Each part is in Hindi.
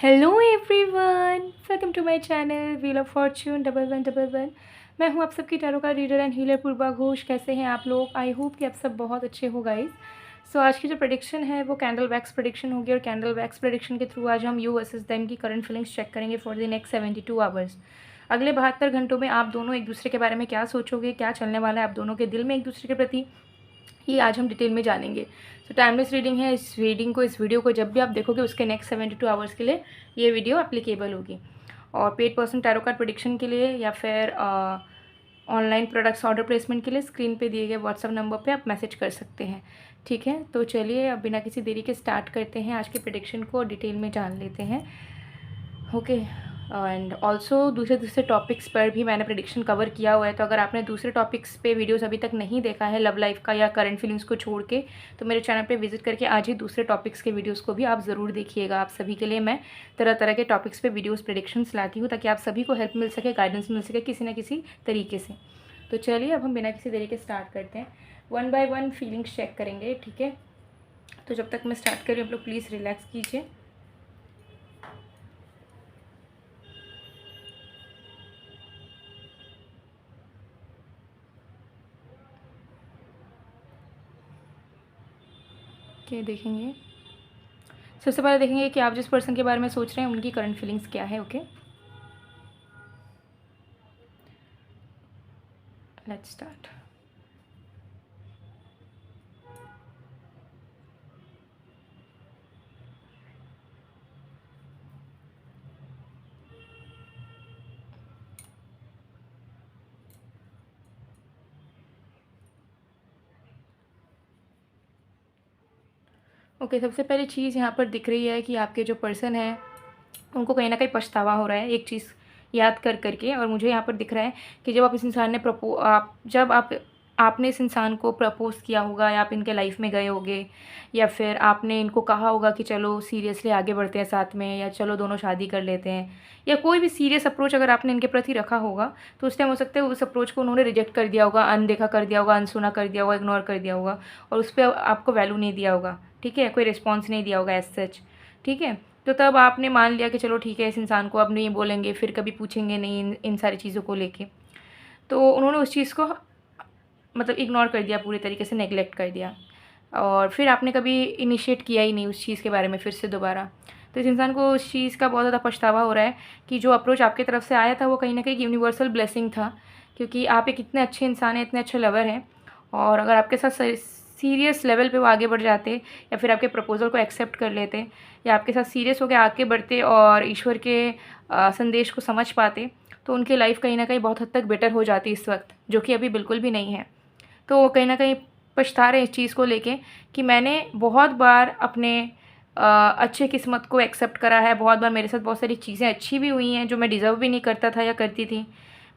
Hello everyone, welcome to my channel wheel of fortune 1111। मैं हूं आप सबकी टैरो का reader and healer Purva Ghosh. कैसे हैं आप लोग? आई होप कि आप सब बहुत अच्छे हो गाइस। सो आज की जो प्रेडिक्शन है वो कैंडल वैक्स प्रेडिक्शन होगी और कैंडल वैक्स प्रेडिक्शन के थ्रू आज हम यू वर्सेस देम की करंट फीलिंग्स चेक करेंगे फॉर द नेक्स्ट 72 आवर्स। अगले 72 घंटों में आप दोनों एक दूसरे के बारे में क्या सोचोगे, क्या चलने वाला है आप दोनों के दिल में एक दूसरे के प्रति, ये आज हम डिटेल में जानेंगे। तो टाइमलेस रीडिंग है। इस वीडियो को जब भी आप देखोगे उसके नेक्स्ट 72 आवर्स के लिए ये वीडियो एप्लीकेबल होगी। और paid person tarot card prediction के लिए या फिर ऑनलाइन प्रोडक्ट्स ऑर्डर प्लेसमेंट के लिए स्क्रीन पे दिए गए व्हाट्सअप नंबर पे आप मैसेज कर सकते हैं। ठीक है, तो चलिए अब बिना किसी देरी के स्टार्ट करते हैं। आज के प्रेडिक्शन को डिटेल में जान लेते हैं। ओके, एंड ऑल्सो दूसरे टॉपिक्स पर भी मैंने प्रेडिक्शन कवर किया हुआ है। तो अगर आपने दूसरे टॉपिक्स पे वीडियोस अभी तक नहीं देखा है लव लाइफ का या करंट फीलिंग्स को छोड़ के, तो मेरे चैनल पे विजिट करके आज ही दूसरे टॉपिक्स के वीडियोस को भी आप ज़रूर देखिएगा। आप सभी के लिए मैं तरह तरह के टॉपिक्स पे वीडियोस प्रेडिक्शंस लाती हूँ ताकि आप सभी को हेल्प मिल सके, गाइडेंस मिल सके किसी न किसी तरीके से। तो चलिए अब हम बिना किसी देरी के स्टार्ट करते हैं। 1 बाय 1 फीलिंग्स चेक करेंगे। ठीक है, तो जब तक मैं स्टार्ट करूँ आप लोग प्लीज़ रिलैक्स कीजिए। ओके, देखेंगे सबसे पहले देखेंगे कि आप जिस पर्सन के बारे में सोच रहे हैं उनकी करंट फीलिंग्स क्या है। Okay, let's start. ओके, सबसे पहली चीज़ यहाँ पर दिख रही है कि आपके जो पर्सन है उनको कहीं ना कहीं पछतावा हो रहा है एक चीज़ याद कर करके। और मुझे यहाँ पर दिख रहा है कि जब आप इस इंसान ने जब आपने इस इंसान को प्रपोज़ किया होगा या आप इनके लाइफ में गए होगे या फिर आपने इनको कहा होगा कि चलो सीरियसली आगे बढ़ते हैं साथ में, या चलो दोनों शादी कर लेते हैं, या कोई भी सीरियस अप्रोच अगर आपने इनके प्रति रखा होगा तो उस टाइम हो सकता है उस अप्रोच को उन्होंने रिजेक्ट कर दिया होगा, अनदेखा कर दिया होगा, अनसुना कर दिया होगा, इग्नोर कर दिया होगा और उस पर आपको वैल्यू नहीं दिया होगा। ठीक है, कोई रिस्पॉन्स नहीं दिया होगा एज सच। ठीक है, तो तब आपने मान लिया कि चलो ठीक है इस इंसान को अब नहीं बोलेंगे, फिर कभी पूछेंगे नहीं इन सारी चीज़ों को लेके। तो उन्होंने उस चीज़ को मतलब इग्नोर कर दिया, पूरी तरीके से नेगलेक्ट कर दिया और फिर आपने कभी इनिशिएट किया ही नहीं उस चीज़ के बारे में फिर से दोबारा। तो इस इंसान को उस चीज़ का बहुत ज़्यादा पछतावा हो रहा है कि जो अप्रोच आपकी तरफ से आया था वो कहीं ना कहीं यूनिवर्सल ब्लेसिंग था, क्योंकि आप एक इतने अच्छे इंसान हैं, इतने अच्छे लवर हैं। और अगर आपके साथ सीरियस लेवल पे वो आगे बढ़ जाते या फिर आपके प्रपोज़ल को एक्सेप्ट कर लेते या आपके साथ सीरियस होकर आगे बढ़ते और ईश्वर के संदेश को समझ पाते, तो उनकी लाइफ कहीं ना कहीं बहुत हद तक बेटर हो जाती इस वक्त, जो कि अभी बिल्कुल भी नहीं है। तो वो कहीं ना कहीं पछता रहे इस चीज़ को लेके कि मैंने बहुत बार अपने अच्छे किस्मत को एक्सेप्ट करा है, बहुत बार मेरे साथ बहुत सारी चीज़ें अच्छी भी हुई हैं जो मैं डिज़र्व भी नहीं करता था या करती थी,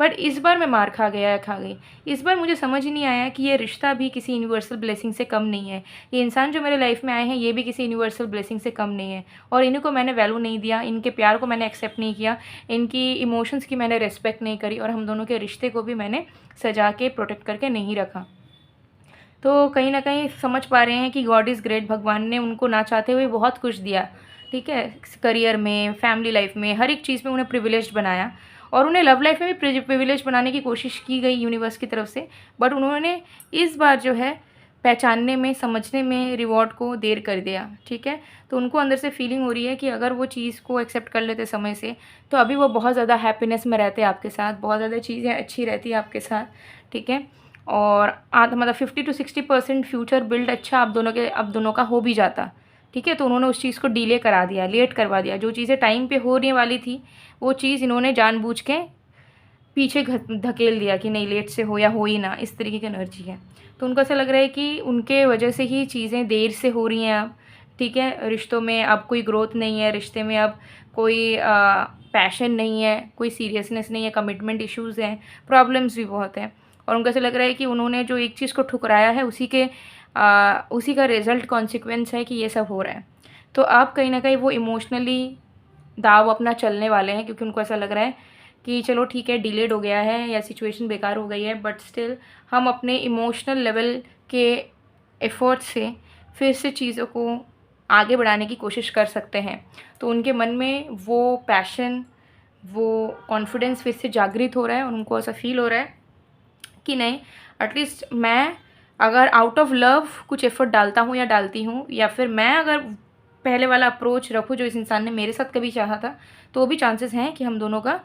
बट इस बार मैं मार खा गया या खा गई। इस बार मुझे समझ ही नहीं आया कि ये रिश्ता भी किसी यूनिवर्सल ब्लेसिंग से कम नहीं है, ये इंसान जो मेरे लाइफ में आए हैं ये भी किसी यूनिवर्सल ब्लेसिंग से कम नहीं है। और इन्हीं को मैंने वैल्यू नहीं दिया, इनके प्यार को मैंने एक्सेप्ट नहीं किया, इनकी इमोशंस की मैंने रिस्पेक्ट नहीं करी और हम दोनों के रिश्ते को भी मैंने सजा के प्रोटेक्ट करके नहीं रखा। तो कहीं ना कहीं समझ पा रहे हैं कि गॉड इज़ ग्रेट, भगवान ने उनको ना चाहते हुए बहुत कुछ दिया। ठीक है, करियर में, फैमिली लाइफ में, हर एक चीज़ में उन्हें प्रिविलेज्ड बनाया और उन्हें लव लाइफ में भी प्रिविलेज बनाने की कोशिश की गई यूनिवर्स की तरफ से। बट उन्होंने इस बार जो है पहचानने में, समझने में रिवॉर्ड को देर कर दिया। ठीक है, तो उनको अंदर से फीलिंग हो रही है कि अगर वो चीज़ को एक्सेप्ट कर लेते समय से तो अभी वो बहुत ज़्यादा हैप्पीनेस में रहते आपके साथ, बहुत ज़्यादा चीज़ें अच्छी रहती है आपके साथ। ठीक है, और मतलब 50 to 60% फ्यूचर बिल्ड अच्छा आप दोनों का हो भी जाता। ठीक है, तो उन्होंने उस चीज़ को डिले करा दिया, लेट करवा दिया। जो चीज़ें टाइम पे होने वाली थी वो चीज़ इन्होंने जानबूझ के पीछे धकेल दिया कि नहीं लेट से हो या हो ही ना, इस तरीके की एनर्जी है। तो उनको ऐसा लग रहा है कि उनके वजह से ही चीज़ें देर से हो रही हैं अब। ठीक है, रिश्तों में अब कोई ग्रोथ नहीं है, रिश्ते में अब कोई पैशन नहीं है, कोई सीरियसनेस नहीं है, कमिटमेंट इश्यूज़ हैं, प्रॉब्लम्स भी बहुत हैं। और उनको ऐसा लग रहा है कि उन्होंने जो एक चीज़ को ठुकराया है उसी का रिजल्ट कॉन्सिक्वेंस है कि ये सब हो रहा है। तो आप कहीं ना कहीं वो इमोशनली दाव अपना चलने वाले हैं, क्योंकि उनको ऐसा लग रहा है कि चलो ठीक है डिलेड हो गया है या सिचुएशन बेकार हो गई है, बट स्टिल हम अपने इमोशनल लेवल के एफर्ट से फिर से चीज़ों को आगे बढ़ाने की कोशिश कर सकते हैं। तो उनके मन में वो पैशन, वो कॉन्फिडेंस फिर से जागृत हो रहा है और उनको ऐसा फ़ील हो रहा है कि नहीं, एटलीस्ट मैं अगर आउट ऑफ लव कुछ एफ़र्ट डालता हूँ या डालती हूँ, या फिर मैं अगर पहले वाला अप्रोच रखूँ जो इस इंसान ने मेरे साथ कभी चाहा था, तो भी चांसेस हैं कि हम दोनों का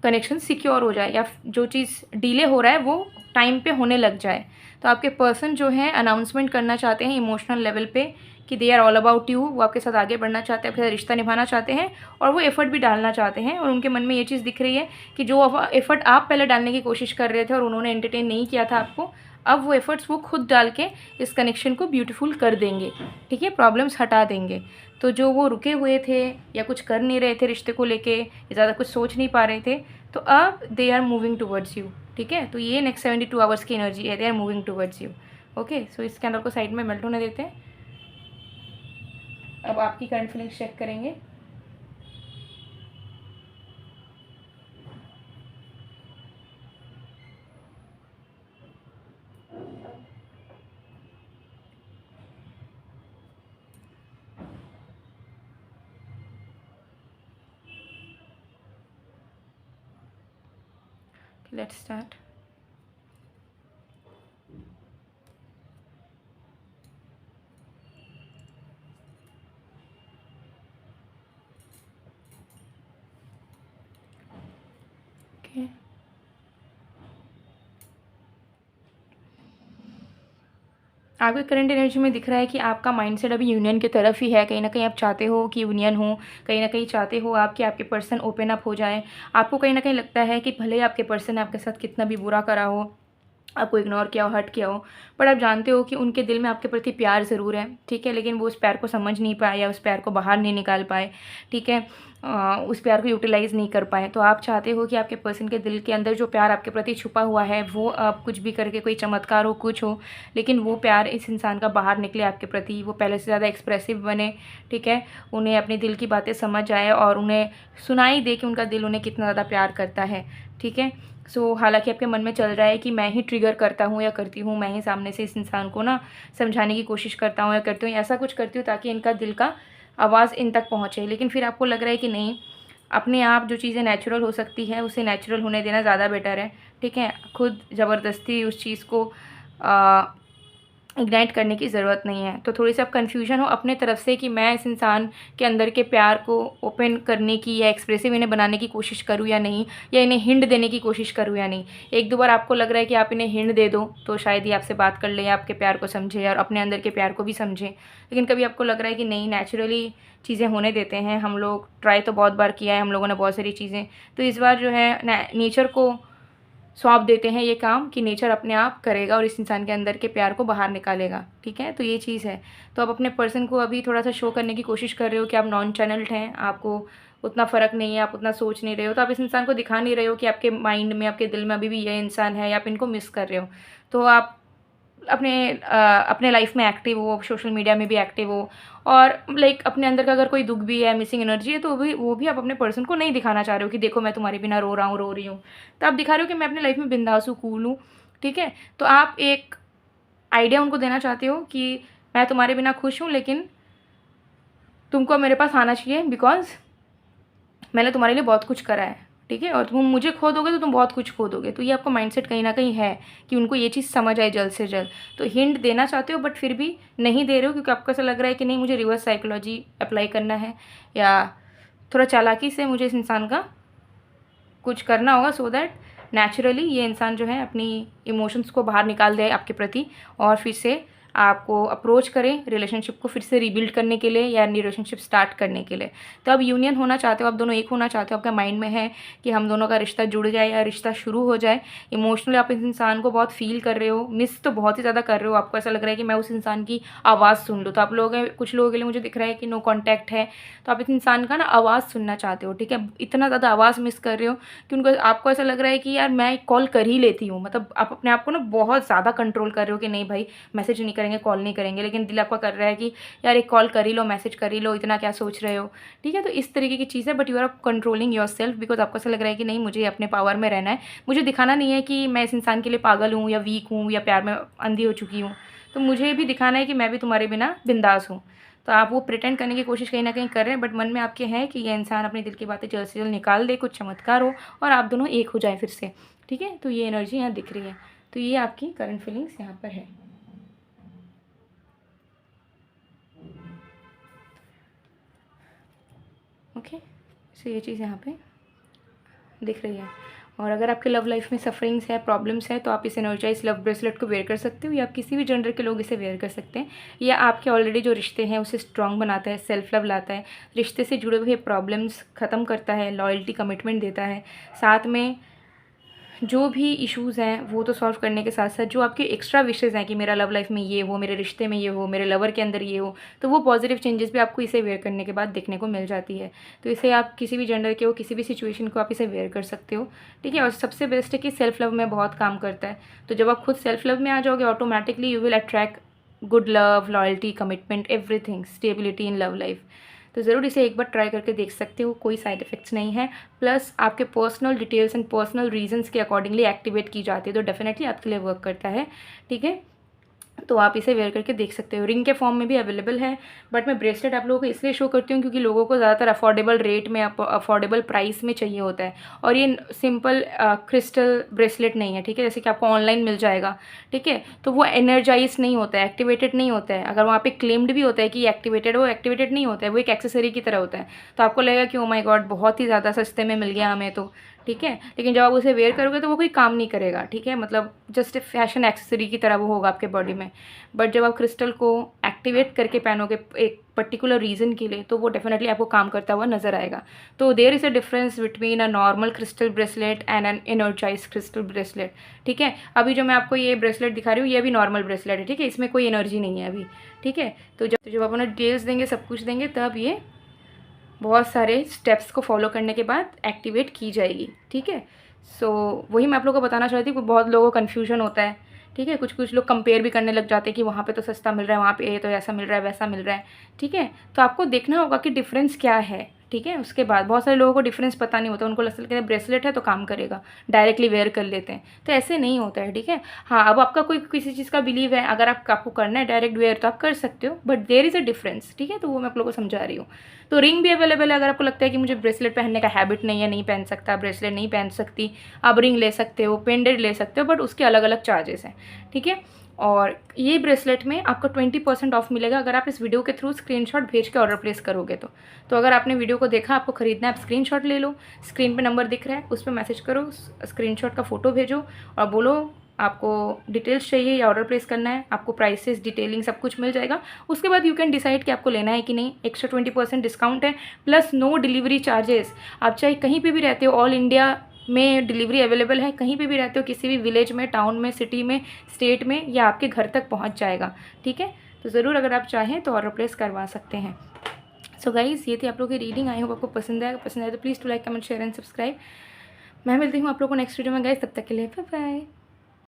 कनेक्शन सिक्योर हो जाए, या जो चीज़ डिले हो रहा है वो टाइम पे होने लग जाए। तो आपके पर्सन जो है अनाउंसमेंट करना चाहते हैं इमोशनल लेवल पे कि they are all about you, वो आपके साथ आगे बढ़ना चाहते हैं, आपके साथ रिश्ता निभाना चाहते हैं, और वो एफ़र्ट भी डालना चाहते हैं। और उनके मन में ये चीज़ दिख रही है कि जो एफ़र्ट आप पहले डालने की कोशिश कर रहे थे और उन्होंने एंटरटेन नहीं किया था आपको, अब वो एफ़र्ट्स वो खुद डाल के इस कनेक्शन को ब्यूटीफुल कर देंगे, ठीक है, प्रॉब्लम्स हटा देंगे। तो जो वो रुके हुए थे या कुछ कर नहीं रहे थे रिश्ते को लेके, ज़्यादा कुछ सोच नहीं पा रहे थे, तो अब they are moving towards you, ठीक है। तो ये नेक्स्ट 72 आवर्स की एनर्जी है, they are moving towards you. Okay, so इस कैंडल को साइड में मेल्ट होने देते हैं। अब आपकी करंट फीलिंग्स चेक करेंगे। Let's start. ओके, आपके करंट एनर्जी में दिख रहा है कि आपका माइंडसेट अभी यूनियन की तरफ ही है। कहीं न कहीं आप चाहते हो कि यूनियन हो, कहीं न कहीं चाहते हो आप कि आपके पर्सन ओपन अप हो जाएँ। आपको कहीं न कहीं लगता है कि भले ही आपके पर्सन ने आपके साथ कितना भी बुरा करा हो, आपको इग्नोर किया हो, हर्ट किया हो, बट आप जानते हो कि उनके दिल में आपके प्रति प्यार ज़रूर है, ठीक है? लेकिन वो उस प्यार को समझ नहीं पाए या उस प्यार को बाहर नहीं निकाल पाए, ठीक है? उस प्यार को यूटिलाइज़ नहीं कर पाए। तो आप चाहते हो कि आपके पर्सन के दिल के अंदर जो प्यार आपके प्रति छुपा हुआ है, वो आप कुछ भी करके, कोई चमत्कार हो, कुछ हो, लेकिन वो प्यार इस इंसान का बाहर निकले आपके प्रति, वो पहले से ज़्यादा एक्सप्रेसिव बने, ठीक है? उन्हें अपने दिल की बातें समझ आए और उन्हें सुनाई दे कि उनका दिल उन्हें कितना ज़्यादा प्यार करता है, ठीक है? सो हालाँकि आपके मन में चल रहा है कि मैं ही ट्रिगर करता हूँ या करती हूँ, मैं ही सामने से इस इंसान को ना समझाने की कोशिश करता हूँ या करती हूँ, ऐसा कुछ करती हूँ ताकि इनका दिल का आवाज़ इन तक पहुँचे। लेकिन फिर आपको लग रहा है कि नहीं, अपने आप जो चीज़ें नेचुरल हो सकती है, उसे नेचुरल होने देना ज़्यादा बेटर है, ठीक है? खुद ज़बरदस्ती उस चीज़ को इग्नाइट करने की ज़रूरत नहीं है। तो थोड़ी-सी आप कन्फ्यूज़न हो अपने तरफ से कि मैं इस इंसान के अंदर के प्यार को ओपन करने की या एक्सप्रेसिव इन्हें बनाने की कोशिश करूँ या नहीं, या इन्हें हिंट देने की कोशिश करूँ या नहीं। 1-2 बार आपको लग रहा है कि आप इन्हें हिंट दे दो, तो शायद ये आपसे बात कर ले या आपके प्यार को समझे और अपने अंदर के प्यार को भी समझे। लेकिन कभी आपको लग रहा है कि नहीं, नेचुरली चीज़ें होने देते हैं। हम लोग ट्राई तो बहुत बार किया है हम लोगों ने बहुत सारी चीज़ें, तो इस बार जो है नेचर को सौंप देते हैं ये काम कि नेचर अपने आप करेगा और इस इंसान के अंदर के प्यार को बाहर निकालेगा, ठीक है? तो ये चीज़ है। तो आप अपने पर्सन को अभी थोड़ा-सा शो करने की कोशिश कर रहे हो कि आप नॉन चैनल्ड हैं, आपको उतना फ़र्क नहीं है, आप उतना सोच नहीं रहे हो, तो आप इस इंसान को दिखा नहीं रहे हो कि आपके माइंड में, आपके दिल में अभी भी ये इंसान है या आप इनको मिस कर रहे हो। तो आप अपने लाइफ में एक्टिव हो, सोशल मीडिया में भी एक्टिव हो, और लाइक अपने अंदर का अगर कोई दुःख भी है, मिसिंग एनर्जी है, तो वो भी आप अपने पर्सन को नहीं दिखाना चाह रहे हो कि देखो मैं तुम्हारे बिना रो रहा हूँ, रो रही हूँ। तो आप दिखा रहे हो कि मैं अपनी लाइफ में बिंदास हूँ, कूल हूँ, ठीक है? तो आप एक आइडिया उनको देना चाहते हो कि मैं तुम्हारे बिना खुश हूँ, लेकिन तुमको मेरे पास आना चाहिए बिकॉज़ मैंने तुम्हारे लिए बहुत कुछ करा है, ठीक है? और तुम मुझे खो दोगे तो तुम बहुत कुछ खो दोगे। तो ये आपका माइंडसेट कहीं न कहीं है कि उनको ये चीज़ समझ आए जल्द से जल्द। तो हिंट देना चाहते हो बट फिर भी नहीं दे रहे हो क्योंकि आपको ऐसा लग रहा है कि नहीं, मुझे रिवर्स साइकोलॉजी अप्लाई करना है या थोड़ा चालाकी से मुझे इस इंसान का कुछ करना होगा सो दैट नेचुरली ये इंसान जो है अपनी इमोशंस को बाहर निकाल दे आपके प्रति और फिर से आपको अप्रोच करें रिलेशनशिप को फिर से रीबिल्ड करने के लिए या रिलेशनशिप स्टार्ट करने के लिए। तो अब यूनियन होना चाहते हो, आप दोनों एक होना चाहते हो, आपका माइंड में है कि हम दोनों का रिश्ता जुड़ जाए या रिश्ता शुरू हो जाए। इमोशनली आप इस इंसान को बहुत फील कर रहे हो, मिस तो बहुत ही ज़्यादा कर रहे हो, आपको ऐसा लग रहा है कि मैं उस इंसान की आवाज़ सुन लूँ। तो आप लोग कुछ लोगों के लिए मुझे दिख रहा है कि नो कॉन्टैक्ट है, तो आप इस इंसान का ना आवाज़ सुनना चाहते हो, ठीक है? इतना ज़्यादा आवाज़ मिस कर रहे हो कि उनको आपको ऐसा लग रहा है कि यार मैं कॉल कर ही लेती हूँ। मतलब आप अपने आप को ना बहुत ज़्यादा कंट्रोल कर रहे हो कि नहीं भाई मैसेज नहीं करेंगे, कॉल नहीं करेंगे, लेकिन दिल आपका कर रहा है कि यार एक कॉल कर ही लो, मैसेज कर ही लो, इतना क्या सोच रहे हो, ठीक है? तो इस तरीके की चीज़ है but you are controlling yourself because आपको ऐसा लग रहा है कि नहीं, मुझे अपने पावर में रहना है, मुझे दिखाना नहीं है कि मैं इस इंसान के लिए पागल हूँ या वीक हूँ या प्यार में अंधी हो चुकी हूँ। तो मुझे भी दिखाना है कि मैं भी तुम्हारे बिना बिंदास हूँ। तो आप वो प्रिटेंड करने की कोशिश कहीं ना कहीं कर रहे हैं, बट मन में आपके है कि ये इंसान अपने दिल की बातें जल्द से जल्द निकाल दे, कुछ चमत्कार हो और आप दोनों एक हो जाए फिर से, ठीक है। तो ये एनर्जी यहाँ दिख रही है। तो ये आपकी करंट फीलिंग्स यहाँ पर है। ओके, सो ये चीज़ यहाँ पे दिख रही है। और अगर आपके लव लाइफ में सफरिंग्स है, प्रॉब्लम्स है, तो आप इस एनर्जाइज लव ब्रेसलेट को वेयर कर सकते हो, या आप किसी भी जेंडर के लोग इसे वेयर कर सकते हैं। या आपके ऑलरेडी जो रिश्ते हैं उसे स्ट्रॉन्ग बनाता है, सेल्फ लव लाता है, रिश्ते से जुड़े हुए प्रॉब्लम्स ख़त्म करता है, लॉयल्टी कमिटमेंट देता है, साथ में जो भी इश्यूज़ हैं वो तो सॉल्व करने के साथ साथ जो आपके एक्स्ट्रा विशेज़ हैं कि मेरा लव लाइफ में ये हो, मेरे रिश्ते में ये हो, मेरे लवर के अंदर ये हो, तो वो पॉजिटिव चेंजेस भी आपको इसे वेयर करने के बाद देखने को मिल जाती है। तो इसे आप किसी भी जेंडर के हो, किसी भी सिचुएशन को आप इसे वेयर कर सकते हो, ठीक है। और सबसे बेस्ट है कि सेल्फ लव में बहुत काम करता है। तो जब आप खुद सेल्फ लव में आ जाओगे, automatically you will attract good love, loyalty, commitment, everything, stability in love life. तो ज़रूर इसे एक बार ट्राई करके देख सकते हो, कोई साइड इफ़ेक्ट्स नहीं है। प्लस आपके personal details and personal reasons के अकॉर्डिंगली एक्टिवेट की जाती है, तो डेफिनेटली आपके लिए वर्क करता है, ठीक है। तो आप इसे वेयर करके देख सकते हो। रिंग के फॉर्म में भी अवेलेबल है, बट मैं ब्रेसलेट आप लोगों को इसलिए शो करती हूँ क्योंकि लोगों को ज़्यादातर अफोर्डेबल रेट में, अफोर्डेबल प्राइस में चाहिए होता है। और ये सिंपल क्रिस्टल ब्रेसलेट नहीं है, ठीक है, जैसे कि आपको ऑनलाइन मिल जाएगा, ठीक है। तो वो एनर्जाइज नहीं होता है, एक्टिवेटेड नहीं होता है। अगर वहाँ पे क्लेम्ड भी होता है कि एक्टिवेटेड, वो एक्टिवेटेड नहीं होता है, वो एक एक्सेसरी की तरह होता है। तो आपको लगेगा कि ओ माय गॉड बहुत ही ज़्यादा सस्ते में मिल गया हमें, तो ठीक है। लेकिन जब आप उसे वेयर करोगे तो वो कोई काम नहीं करेगा, ठीक है। मतलब जस्ट फैशन एक्सेसरी की तरह वो होगा आपके बॉडी में। बट जब आप क्रिस्टल को एक्टिवेट करके पहनोगे एक पर्टिकुलर रीज़न के लिए, तो वो डेफिनेटली आपको काम करता हुआ नजर आएगा। तो there is a difference between a normal crystal bracelet and an energize crystal bracelet, ठीक है। अभी जो मैं आपको ये ब्रेसलेट दिखा रही हूँ, ये भी नॉर्मल ब्रेसलेट है, ठीक है, इसमें कोई एनर्जी नहीं है अभी, ठीक है। तो जब आप उन्हें डिटेल्स देंगे, सब कुछ देंगे, तब ये बहुत सारे स्टेप्स को फॉलो करने के बाद एक्टिवेट की जाएगी, ठीक है। सो वही मैं आप लोगों को बताना चाहती हूँ कि बहुत लोगों को कन्फ्यूजन होता है, ठीक है। कुछ कुछ लोग कंपेयर भी करने लग जाते हैं कि वहाँ पे तो सस्ता मिल रहा है, वहाँ पे ये तो ऐसा मिल रहा है, वैसा मिल रहा है, ठीक है। तो आपको देखना होगा कि डिफरेंस क्या है, ठीक है। उसके बाद बहुत सारे लोगों को डिफरेंस पता नहीं होता, उनको लगता है ब्रेसलेट है तो काम करेगा, डायरेक्टली वेयर कर लेते हैं, तो ऐसे नहीं होता है, ठीक है। हाँ, अब आपका कोई किसी चीज़ का बिलीव है, अगर आपको करना है डायरेक्ट वेयर तो आप कर सकते हो, but there is a difference, ठीक है। तो वो मैं आप लोगों को समझा रही हूँ। तो रिंग भी अवेलेबल है, अगर आपको लगता है कि मुझे ब्रेसलेट पहनने का हैबिट नहीं है, नहीं पहन सकता, ब्रेसलेट नहीं पहन सकती, आप रिंग ले सकते हो, पेंडेंट ले सकते हो, बट उसके अलग अलग चार्जेस हैं, ठीक है। और ये ब्रेसलेट में आपको 20% ऑफ मिलेगा अगर आप इस वीडियो के थ्रू स्क्रीनशॉट भेज के ऑर्डर प्लेस करोगे तो अगर आपने वीडियो को देखा, आपको खरीदना है, आप स्क्रीनशॉट ले लो, स्क्रीन पे नंबर दिख रहा है, उस पर मैसेज करो, स्क्रीनशॉट का फ़ोटो भेजो और बोलो आपको डिटेल्स चाहिए या ऑर्डर प्लेस करना है, आपको प्राइसेस, डिटेलिंग सब कुछ मिल जाएगा। उसके बाद यू कैन डिसाइड कि आपको लेना है कि नहीं। एक्स्ट्रा 20% डिस्काउंट है, प्लस नो डिलीवरी चार्जेस। आप चाहे कहीं पे भी रहते हो, ऑल इंडिया में डिलीवरी अवेलेबल है, कहीं पे भी रहते हो, किसी भी विलेज में, टाउन में, सिटी में, स्टेट में, या आपके घर तक पहुंच जाएगा, ठीक है। तो ज़रूर अगर आप चाहें तो ऑर्डर प्लेस करवा सकते हैं। सो गाइज़, ये थी आप लोगों की रीडिंग। आई होप आपको पसंद आए तो please to like, comment, share and subscribe. मैं मिलती हूँ आप लोगों को नेक्स्ट वीडियो में गाइज़, तब तक के लिए बाय बाय।